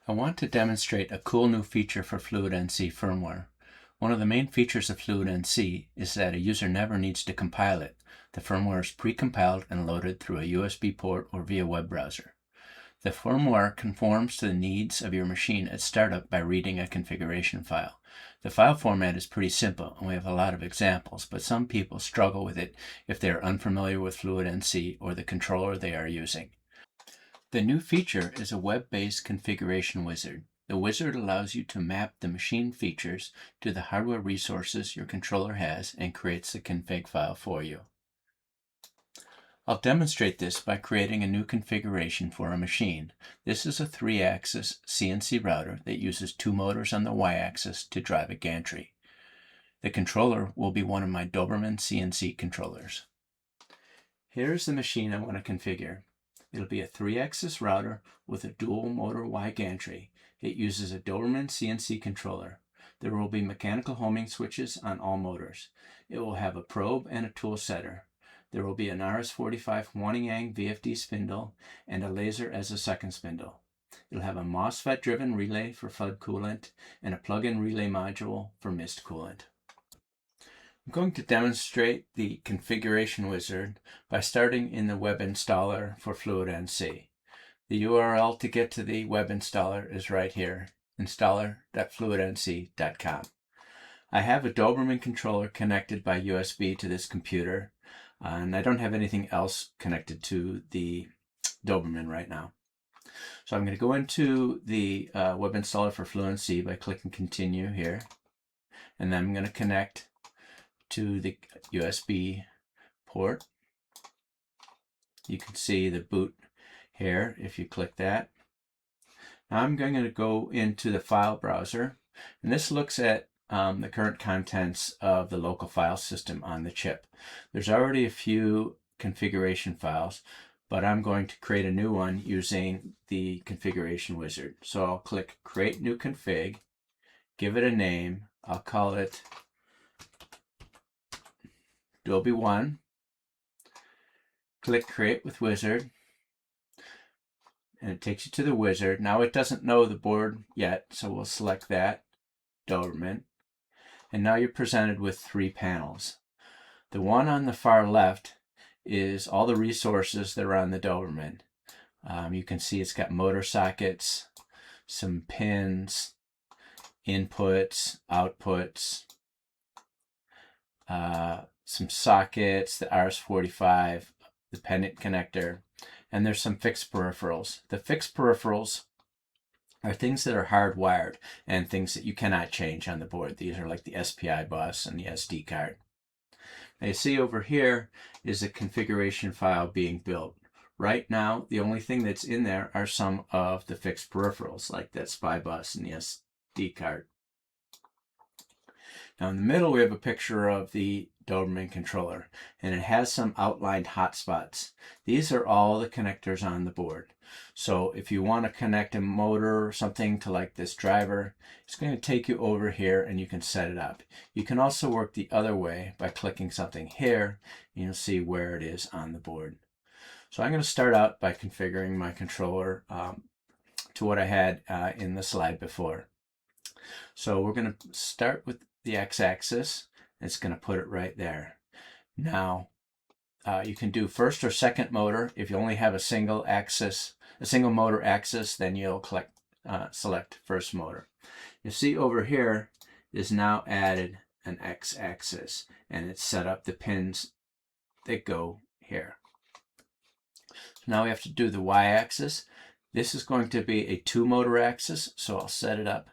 I want to demonstrate a cool new feature for FluidNC firmware. One of the main features of FluidNC is that a user never needs to compile it. The firmware is pre-compiled and loaded through a USB port or via web browser. The firmware conforms to the needs of your machine at startup by reading a configuration file. The file format is pretty simple, and we have a lot of examples, but some people struggle with it if they are unfamiliar with FluidNC or the controller they are using. The new feature is a web-based configuration wizard. The wizard allows you to map the machine features to the hardware resources your controller has and creates the config file for you. I'll demonstrate this by creating a new configuration for a machine. This is a 3-axis CNC router that uses 2 motors on the Y-axis to drive a gantry. The controller will be one of my Doberman CNC controllers. Here's the machine I want to configure. It'll be a 3-axis router with a dual motor Y gantry. It uses a Doberman CNC controller. There will be mechanical homing switches on all motors. It will have a probe and a tool setter. There will be an RS-45 Huaningyang VFD spindle and a laser as a second spindle. It'll have a MOSFET-driven relay for flood coolant and a plug-in relay module for mist coolant. I'm going to demonstrate the configuration wizard by starting in the web installer for FluidNC. The URL to get to the web installer is right here, installer.fluidnc.com. I have a Doberman controller connected by USB to this computer, and I don't have anything else connected to the Doberman right now. So I'm going to go into the web installer for FluidNC by clicking continue here, and then I'm going to connect to the USB port. You can see the boot here if you click that. Now I'm going to go into the file browser, and this looks at the current contents of the local file system on the chip. There's already a few configuration files, but I'm going to create a new one using the configuration wizard. So I'll click create new config, give it a name. I'll call it Adobe 1, click Create with Wizard, and it takes you to the wizard. Now it doesn't know the board yet, so we'll select that, Doberman, and now you're presented with 3 panels. The one on the far left is all the resources that are on the Doberman. You can see it's got motor sockets, some pins, inputs, outputs, some sockets, the RS-45, the pendant connector, and there's some fixed peripherals. The fixed peripherals are things that are hardwired and things that you cannot change on the board. These are like the SPI bus and the SD card. Now you see over here is a configuration file being built. Right now, the only thing that's in there are some of the fixed peripherals, like that SPI bus and the SD card. Now in the middle we have a picture of the Doberman controller, and it has some outlined hotspots. These are all the connectors on the board. So if you want to connect a motor or something to like this driver, it's going to take you over here and you can set it up. You can also work the other way by clicking something here, and you'll see where it is on the board. So I'm going to start out by configuring my controller to what I had in the slide before. So we're going to start with the x-axis. It's going to put it right there. Now you can do first or second motor. If you only have a single motor axis, then you'll select first motor. You see over here is now added an x-axis, and it's set up the pins that go here. So now we have to do the y-axis. This is going to be a 2-motor axis, so I'll set it up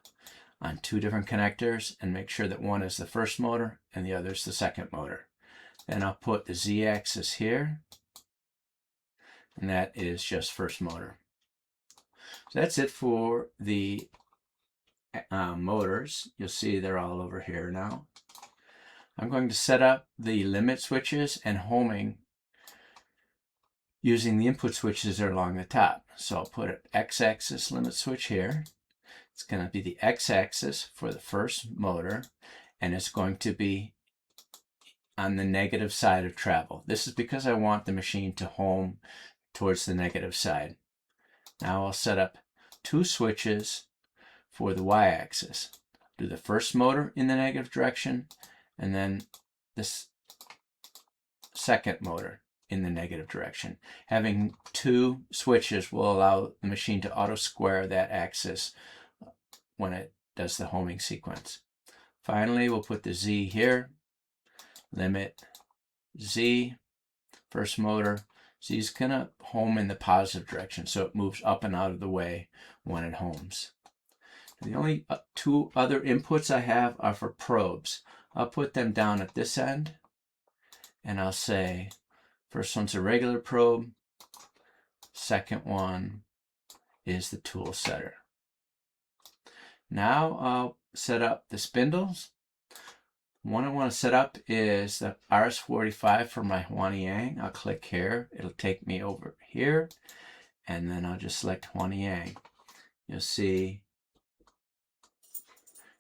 on 2 different connectors and make sure that one is the first motor and the other is the second motor. Then I'll put the z-axis here, and that is just first motor. So that's it for the motors. You'll see they're all over here now. I'm going to set up the limit switches and homing using the input switches that are along the top. So I'll put an x-axis limit switch here. It's going to be the x-axis for the first motor, and it's going to be on the negative side of travel. This is because I want the machine to home towards the negative side. Now I'll set up 2 switches for the y-axis. Do the first motor in the negative direction, and then this second motor in the negative direction. Having 2 switches will allow the machine to auto square that axis when it does the homing sequence. Finally, we'll put the Z here, limit Z, first motor. Z is going to home in the positive direction, so it moves up and out of the way when it homes. The only 2 other inputs I have are for probes. I'll put them down at this end, and I'll say, first one's a regular probe, second one is the tool setter. Now I'll set up the spindles. One I want to set up is the RS-45 for my Huaniyang. I'll click here. It'll take me over here, and then I'll just select Huaniyang. You'll see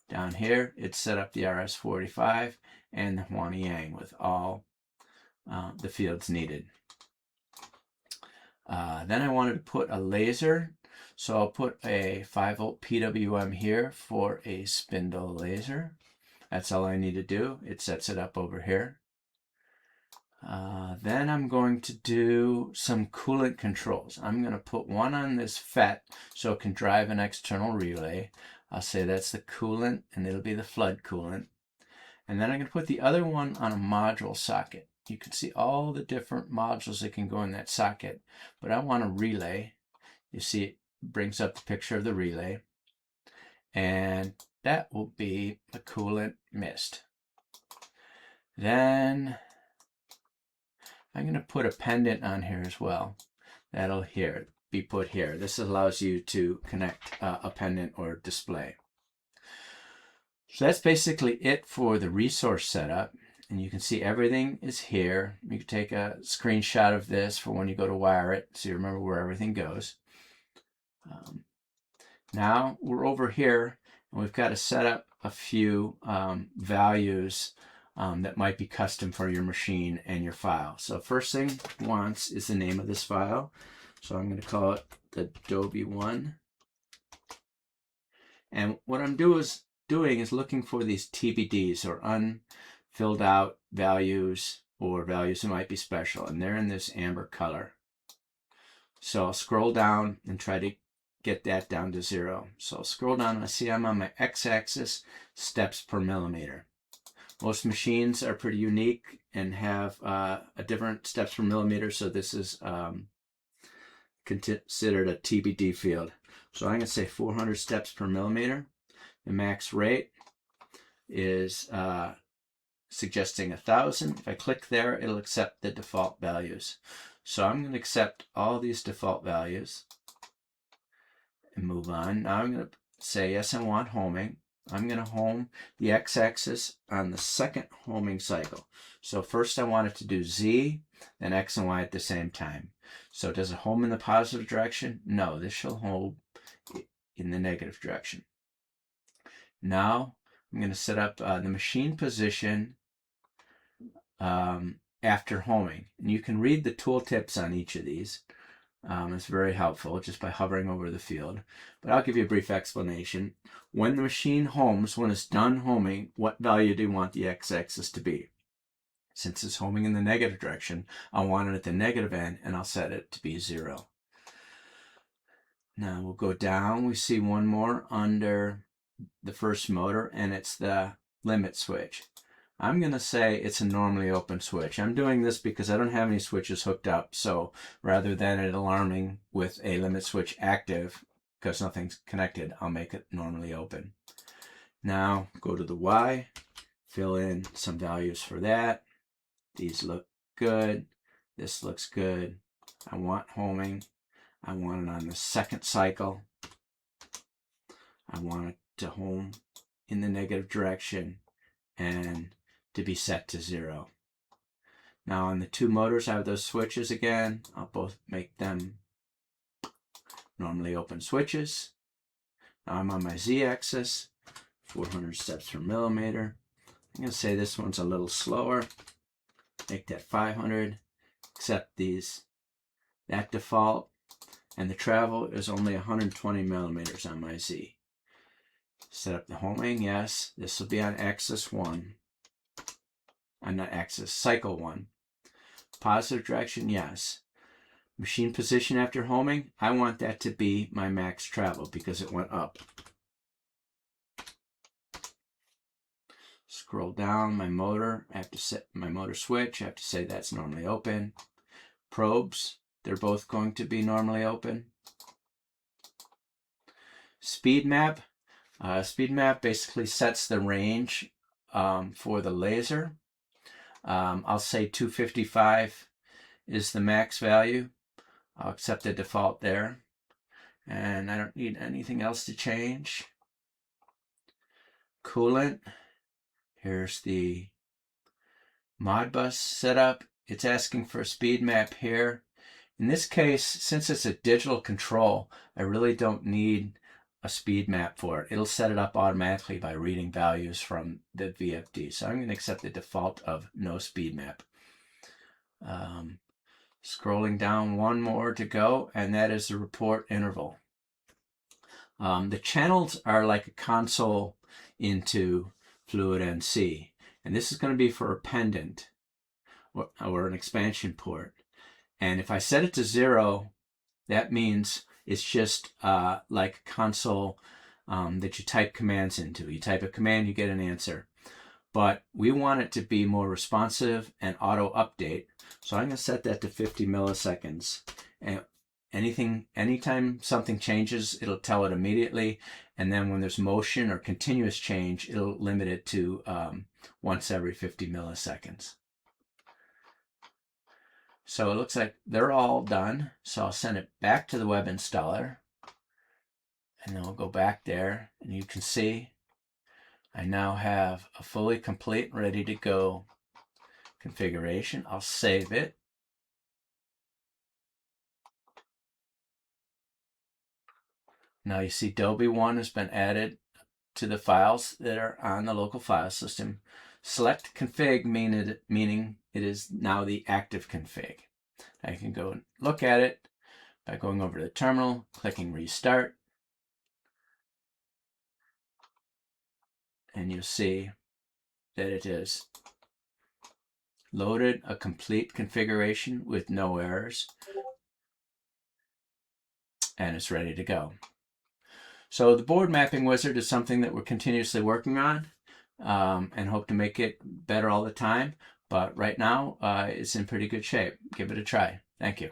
down here it's set up the RS-45 and the Huaniyang with all the fields needed. Then I wanted to put a laser, so I'll put a 5-volt PWM here for a spindle laser. That's all I need to do. It sets it up over here. Then I'm going to do some coolant controls. I'm going to put one on this FET so it can drive an external relay. I'll say that's the coolant, and it'll be the flood coolant. And then I'm going to put the other one on a module socket. You can see all the different modules that can go in that socket, but I want a relay. You see it brings up the picture of the relay, and that will be the coolant mist. Then I'm going to put a pendant on here as well. That'll be put here. This allows you to connect a pendant or display. So that's basically it for the resource setup. And you can see everything is here. You can take a screenshot of this for when you go to wire it, so you remember where everything goes. Now we're over here, and we've got to set up a few values that might be custom for your machine and your file. So first thing it wants is the name of this file. So I'm going to call it the Adobe one. And what I'm doing is looking for these TBDs, or unfilled out values, or values that might be special, and they're in this amber color. So I'll scroll down and try to get that down to 0. So I'll scroll down, and I see I'm on my x-axis, steps per millimeter. Most machines are pretty unique and have a different steps per millimeter, so this is considered a TBD field. So I'm going to say 400 steps per millimeter. The max rate is suggesting 1,000. If I click there, it'll accept the default values. So I'm going to accept all these default values and move on. Now I'm going to say, yes, I want homing. I'm going to home the x-axis on the second homing cycle. So first I want it to do Z, then X and Y at the same time. So does it home in the positive direction? No, this shall home in the negative direction. Now I'm going to set up the machine position after homing. And you can read the tooltips on each of these. It's very helpful just by hovering over the field. But I'll give you a brief explanation. When the machine homes, when it's done homing, what value do you want the x-axis to be? Since it's homing in the negative direction, I want it at the negative end, and I'll set it to be 0. Now we'll go down. We see one more under the first motor, and it's the limit switch. I'm going to say it's a normally open switch. I'm doing this because I don't have any switches hooked up, so rather than it alarming with a limit switch active because nothing's connected, I'll make it normally open. Now go to the Y, fill in some values for that. These look good. This looks good. I want homing. I want it on the second cycle. I want it to home in the negative direction and to be set to 0. Now on the 2 motors, I have those switches again. I'll both make them normally open switches. Now I'm on my Z-axis, 400 steps per millimeter. I'm going to say this one's a little slower. Make that 500. Accept that default. and the travel is only 120 millimeters on my Z. Set up the homing, yes. This will be on axis 1. Not axis, cycle 1. Positive direction, yes. Machine position after homing, I want that to be my max travel because it went up. Scroll down my motor, I have to set my motor switch, I have to say that's normally open. Probes, they're both going to be normally open. Speed map. Speed map basically sets the range for the laser. I'll say 255 is the max value. I'll accept the default there. And I don't need anything else to change. Coolant. Here's the Modbus setup. It's asking for a speed map here. In this case, since it's a digital control, I really don't need a speed map for it. It'll set it up automatically by reading values from the VFD. So I'm going to accept the default of no speed map. Scrolling down, one more to go, and that is the report interval. The channels are like a console into FluidNC, and this is going to be for a pendant or an expansion port. And if I set it to 0, that means it's just like a console that you type commands into. You type a command, you get an answer. But we want it to be more responsive and auto update. So I'm going to set that to 50 milliseconds. And anytime something changes, it'll tell it immediately. And then when there's motion or continuous change, it'll limit it to once every 50 milliseconds. So it looks like they're all done. So I'll send it back to the web installer. And then we'll go back there. And you can see I now have a fully complete, ready to go configuration. I'll save it. Now you see Adobe 1 has been added to the files that are on the local file system. Select config meaning it is now the active config. I can go and look at it by going over to the terminal, clicking restart. And you'll see that it is loaded a complete configuration with no errors. And it's ready to go. So the board mapping wizard is something that we're continuously working on and hope to make it better all the time. But right now, it's in pretty good shape. Give it a try. Thank you.